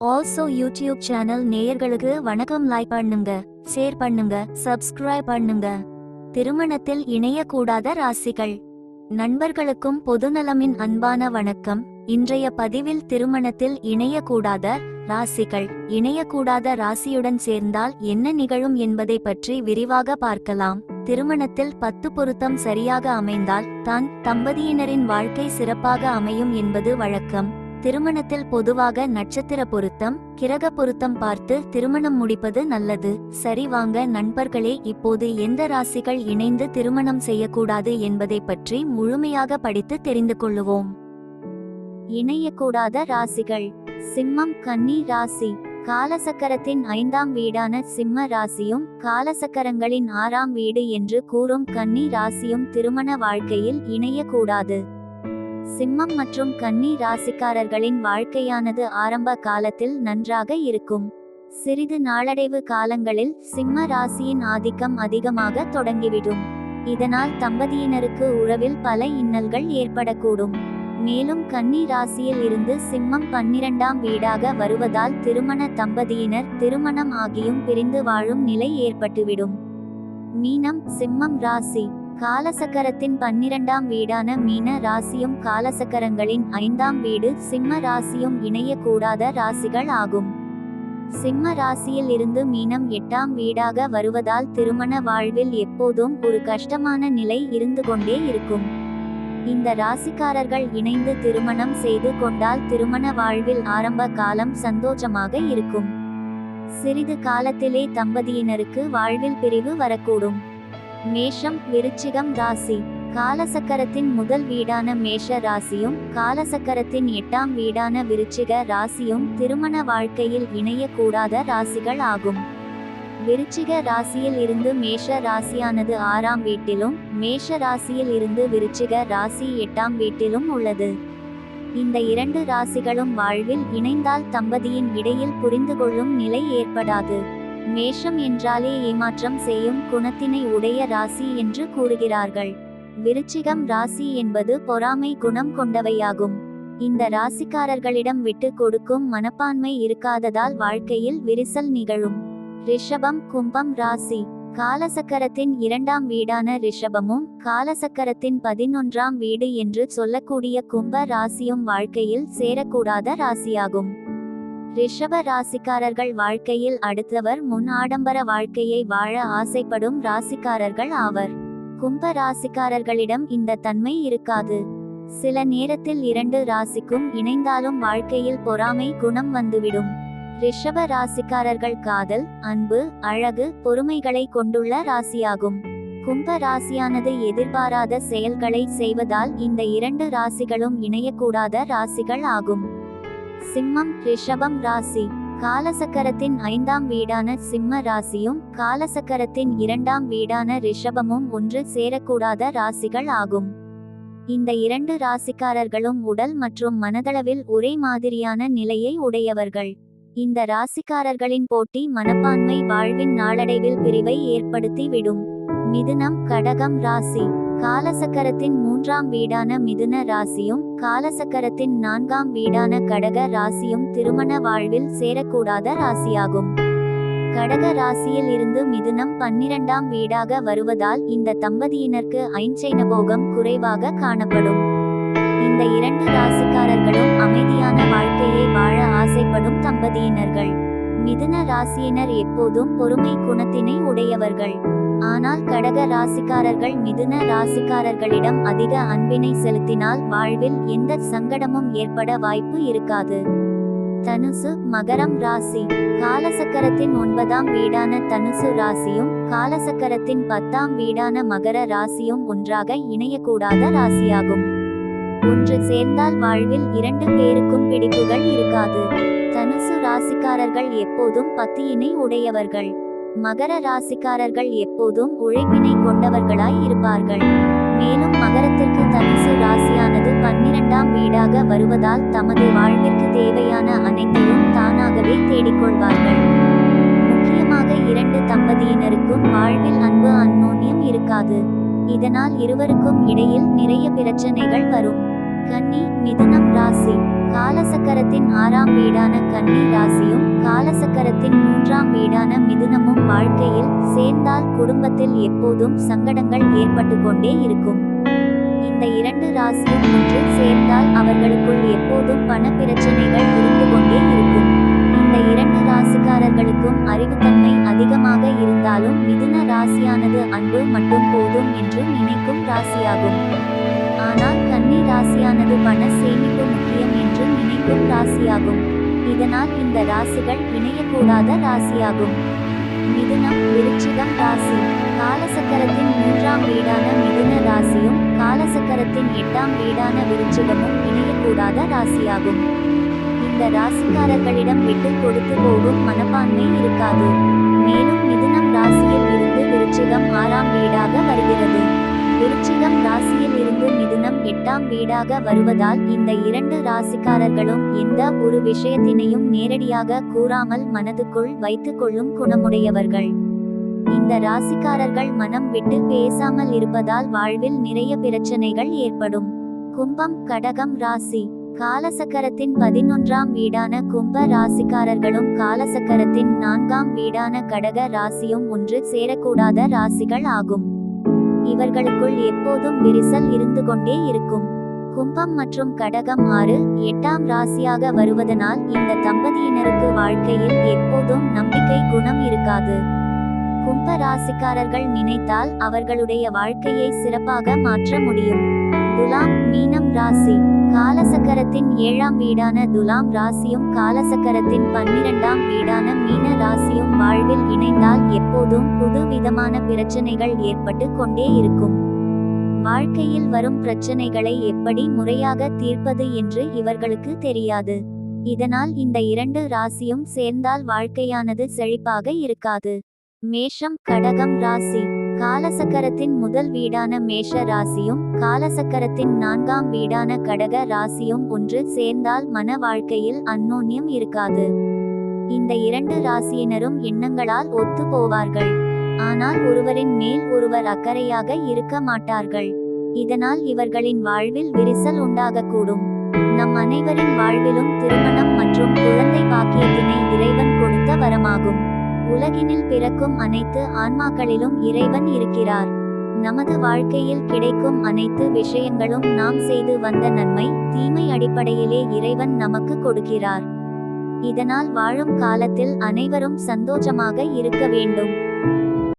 Also YouTube channel நேயர்களுக்கு வணக்கம். Like பண்ணுங்க, ஷேர் பண்ணுங்க, சப்ஸ்கிரைப் பண்ணுங்க. திருமணத்தில் இணையக்கூடாத ராசிகள். நண்பர்களுக்கும் பொதுநலமின் அன்பான வணக்கம். இன்றைய பதிவில் திருமணத்தில் இணையக்கூடாத ராசிகள். இணையக்கூடாத ராசியுடன் சேர்ந்தால் என்ன நிகழும் என்பதை பற்றி விரிவாக பார்க்கலாம். திருமணத்தில் 10 பொருத்தம் சரியாக அமைந்தால் தான் தம்பதியினரின் வாழ்க்கை சிறப்பாக அமையும் என்பது வழக்கம். திருமணத்தில் பொதுவாக நட்சத்திர பொருத்தம், கிரக பொருத்தம் பார்த்து திருமணம் முடிப்பது நல்லது. சரி, வாங்க நண்பர்களே, இப்போது எந்த ராசிகள் இணைந்து திருமணம் செய்யக்கூடாது என்பதை பற்றி முழுமையாக படித்து தெரிந்து கொள்ளுவோம். இணையக்கூடாத ராசிகள். சிம்மம், கன்னி ராசி. காலசக்கரத்தின் 5ஆம் வீடான சிம்ம ராசியும் காலசக்கரங்களின் 6ஆம் வீடு என்று கூறும் கன்னி ராசியும் திருமண வாழ்க்கையில் இணையக்கூடாது. சிம்மம் மற்றும் கன்னி ராசிக்காரர்களின் வாழ்க்கையானது ஆரம்ப காலத்தில் நன்றாக இருக்கும். சிறிது நாளடைவு காலங்களில் சிம்ம ராசியின் ஆதிக்கம் அதிகமாக தொடங்கிவிடும். இதனால் தம்பதியினருக்கு உறவில் பல இன்னல்கள் ஏற்படக்கூடும். மேலும் கன்னி ராசியில் இருந்து சிம்மம் 12ஆம் வீடாக வருவதால் திருமண தம்பதியினர் திருமணம் ஆகியும் பிரிந்து வாழும் நிலை ஏற்பட்டுவிடும். மீனம், சிம்மம் ராசி. காலசக்கரத்தின் 12ஆம் வீடான மீன ராசியும் காலசக்கரங்களின் 5ஆம் வீடு சிம்ம ராசியும் இணையக்கூடாத ராசிகள் ஆகும். சிம்ம ராசியில் இருந்து மீனம் 8ஆம் வீடாக வருவதால் திருமண வாழ்வில் எப்போதும் ஒரு கஷ்டமான நிலை இருந்து கொண்டே இருக்கும். இந்த ராசிக்காரர்கள் இணைந்து திருமணம் செய்து கொண்டால் திருமண வாழ்வில் ஆரம்ப காலம் சந்தோஷமாக இருக்கும். சிறிது காலத்திலே தம்பதியினருக்கு வாழ்வில் பிரிவு வரக்கூடும். மேஷம், விருச்சிகம் ராசி. காலசக்கரத்தின் முதல் வீடான மேஷ ராசியும் காலசக்கரத்தின் 8ஆம் வீடான விருச்சிக ராசியும் திருமண வாழ்க்கையில் இணையக்கூடாத ராசிகள் ஆகும். விருச்சிக ராசியில் இருந்து மேஷ ராசியானது 6ஆம் வீட்டிலும், மேஷ ராசியில் இருந்து விருச்சிக ராசி 8ஆம் வீட்டிலும் உள்ளது. இந்த 2 ராசிகளும் வாழ்வில் இணைந்தால் தம்பதியின் இடையில் புரிந்து கொள்ளும் நிலை ஏற்படாது. மேஷம் என்றாலே ஏமாற்றம் செய்யும் குணத்தினை உடைய ராசி என்று கூறுகிறார்கள். விருச்சிகம் ராசி என்பது பொறாமை குணம் கொண்டவையாகும். இந்த ராசிக்காரர்களிடம் விட்டு கொடுக்கும் மனப்பான்மை இருக்காததால் வாழ்க்கையில் விரிசல் நிகழும். ரிஷபம், கும்பம் ராசி. காலசக்கரத்தின் 2ஆம் வீடான ரிஷபமும் காலசக்கரத்தின் 11ஆம் வீடு என்று சொல்லக்கூடிய கும்ப ராசியும் வாழ்க்கையில் சேரக்கூடாத ராசியாகும். ரிஷப ராசிக்காரர்கள் வாழ்க்கையில் அடுத்தவர் முன் ஆடம்பர வாழ்க்கையை வாழ ஆசைப்படும் ராசிக்காரர்கள் ஆவர். கும்ப ராசிக்காரர்களிடம் இந்த தன்மை இருக்காது. சில நேரத்தில் 2 ராசிக்கும் இணைந்தாலும் வாழ்க்கையில் பொறாமை குணம் வந்துவிடும். ரிஷப ராசிக்காரர்கள் காதல், அன்பு, அழகு, பொறுமைகளை கொண்டுள்ள ராசியாகும். கும்ப ராசியானது எதிர்பாராத செயல்களை செய்வதால் இந்த 2 ராசிகளும் இணையக்கூடாத ராசிகள் ஆகும். சிம்மம், ரிஷபம் ராசி. காலசக்கரத்தின் 5ஆம் வீடான சிம்ம ராசியும் காலசக்கரத்தின் 2ஆம் வீடான ரிஷபமும் ஒன்று சேரக்கூடாத ராசிகள் ஆகும். இந்த 2 ராசிக்காரர்களும் உடல் மற்றும் மனதளவில் ஒரே மாதிரியான நிலையை உடையவர்கள். இந்த ராசிக்காரர்களின் போட்டி மனப்பான்மை வாழ்வின் நாளடைவில் பிரிவை ஏற்படுத்தி விடும். மிதுனம், கடகம் ராசி. காலசக்கரத்தின் 3ஆம் வீடான மிதுன ராசியும் காலசக்கரத்தின் 4ஆம் வீடான கடக ராசியும் திருமண வாழ்வில் சேரக்கூடாத ராசியாகும். கடக ராசியில் இருந்து மிதுனம் 12ஆம் வீடாக வருவதால் இந்த தம்பதியினருக்கு ஐஞ்சைனபோகம் குறைவாக காணப்படும். இந்த 2 ராசிக்காரர்களும் அமைதியான வாழ்க்கையை வாழ ஆசைப்படும் தம்பதியினர்கள். மிதுன ராசியினர் எப்போதும் பொறுமை குணத்தினை உடையவர்கள். ஆனால் கடக ராசிக்காரர்கள் மிதுன ராசிக்காரர்களிடம் அதிக அன்பினை செலுத்தினால் வாழ்வில் எந்த சங்கடமும் ஏற்பட வாய்ப்பு இருக்காது. தனுசு, மகரம் ராசி. காலசக்கரத்தின் 9ஆம் வீடான தனுசு ராசியும் காலசக்கரத்தின் 10ஆம் வீடான மகர ராசியும் ஒன்றாக இணையக்கூடாத ராசியாகும். ஒன்று சேர்ந்தால் வாழ்வில் 2 பேருக்கும் பிடிப்புகள் இருக்காது. தனுசு ராசிக்காரர்கள் எப்போதும் பத்தியினை உடையவர்கள். மகர ராசிக்காரர்கள் எப்போதும் உழைப்பினை கொண்டவர்களாய் இருப்பார்கள். மேலும் மகரத்திற்கு தனுசு ராசியானது 12ஆம் வீடாக வருவதால் தமது வாழ்விற்கு தேவையான அனைத்தையும் தானாகவே தேடிக்கொள்வார்கள். முக்கியமாக 2 தம்பதியினருக்கும் வாழ்வில் அன்பு அந்யோன்யம் இருக்காது. இதனால் இருவருக்கும் இடையில் நிறைய பிரச்சனைகள் வரும். கன்னி மிதுனம் ராசி. காலசக்கரத்தின் 6ஆம் வீடான கன்னி ராசியும் காலசக்கரத்தின் 3ஆம் வீடான மிதுனமும் வாழ்க்கையில் சேர்ந்தால் குடும்பத்தில் எப்போதும் சங்கடங்கள் ஏற்பட்டு கொண்டே இருக்கும். இந்த 2 ராசியும் ஒன்று சேர்ந்தால் அவர்களுக்குள் எப்போதும் பண பிரச்சனைகள் இருந்து கொண்டே இருக்கும். இந்த 2 ராசிக்காரர்களுக்கும் அறிவுத்தன்மை அதிகமாக இருந்தாலும் மிதுன ராசியானது அன்பு மட்டும் போதும் என்று நினைக்கும் ராசியாகும். ஆனால் கன்னி ராசியானது பண சேமிப்பு முக்கியம் என்று நினைக்கும் ராசியாகும். இதனால் இந்த ராசிகள் இணையக்கூடாத ராசியாகும். மிதுனம் விருச்சிகம் ராசி. காலசக்கரத்தின் 3ஆம் வீடான மிதுன ராசியும் காலசக்கரத்தின் 8ஆம் வீடான விருச்சிகமும் இணையக்கூடாத ராசியாகும். இந்த ராசிக்காரர்களிடம் விட்டு கொடுத்து போகும் மனப்பான்மை இருக்காது. மேலும் மிதுனம் ராசியில் இருந்து விருச்சிகம் 6ஆம் வீடாக வருகிறது. விருச்சிகம் ராசியில் இருந்து மிதுனம் 8ஆம் வீடாக வருவதால் இந்த 2 ராசிக்காரர்களும் எந்த ஒரு விஷயத்தினையும் நேரடியாக கூறாமல் மனதுக்குள் வைத்துக் கொள்ளும் குணமுடையவர்கள். இந்த ராசிக்காரர்கள் மனம் விட்டு பேசாமல் இருப்பதால் வாழ்வில் நிறைய பிரச்சனைகள் ஏற்படும். கும்பம் கடகம் ராசி. காலசக்கரத்தின் 11ஆம் வீடான கும்ப ராசிக்காரர்களும் காலசக்கரத்தின் 4ஆம் வீடான கடக ராசியும் ஒன்று சேரக்கூடாத ராசிகள் ஆகும். இவர்களுக்குள் எப்போதும் விரிசல் இருந்து கொண்டே இருக்கும். கும்பம் மற்றும் கடகம் 6, 8ஆம் ராசியாக வருவதனால் இந்த தம்பதியினருக்கு வாழ்க்கையில் எப்போதும் நம்பிக்கை குணம் இருக்காது. கும்ப ராசிக்காரர்கள் நினைத்தால் அவர்களுடைய வாழ்க்கையை சிறப்பாக மாற்ற முடியும். துலாம் மீனம் ராசி. காலசக்கரத்தின் 7ஆம் வீடான துலாம் ராசியும் காலசக்கரத்தின் 12ஆம் வீடான மீன ராசியும் வாழ்வில் இணைந்தால் எப்போதும் புது விதமான பிரச்சனைகள் ஏற்பட்டு கொண்டே இருக்கும். வாழ்க்கையில் வரும் பிரச்சனைகளை எப்படி முறையாக தீர்ப்பது என்று இவர்களுக்கு தெரியாது. இதனால் இந்த 2 ராசியும் சேர்ந்தால் வாழ்க்கையானது செழிப்பாக இருக்காது. மேஷம் கடகம் ராசி. காலசக்கரத்தின் முதல் வீடான மேஷ ராசியும் காலசக்கரத்தின் 4ஆம் வீடான கடக ராசியும் ஒன்று சேர்ந்தால் மன வாழ்க்கையில் அந்யோன்யம் இருக்காது. இந்த 2 ராசியினரும் எண்ணங்களால் ஒத்து போவார்கள். ஆனால் ஒருவரின் மேல் ஒருவர் அக்கறையாக இருக்க மாட்டார்கள். இதனால் இவர்களின் வாழ்வில் விரிசல் உண்டாகக்கூடும். நம் அனைவரின் வாழ்விலும் திருமணம் மற்றும் குழந்தை பாக்கியத்தினை இறைவன் கொடுத்த வரமாகும். உலகினில் பிறக்கும் அனைத்து ஆன்மாக்களிலும் இறைவன் இருக்கிறார். நமது வாழ்க்கையில் கிடைக்கும் அனைத்து விஷயங்களும் நாம் செய்து வந்த நன்மை தீமை அடிப்படையிலே இறைவன் நமக்கு கொடுக்கிறார். இதனால் வாழும் காலத்தில் அனைவரும் சந்தோஷமாக இருக்க வேண்டும்.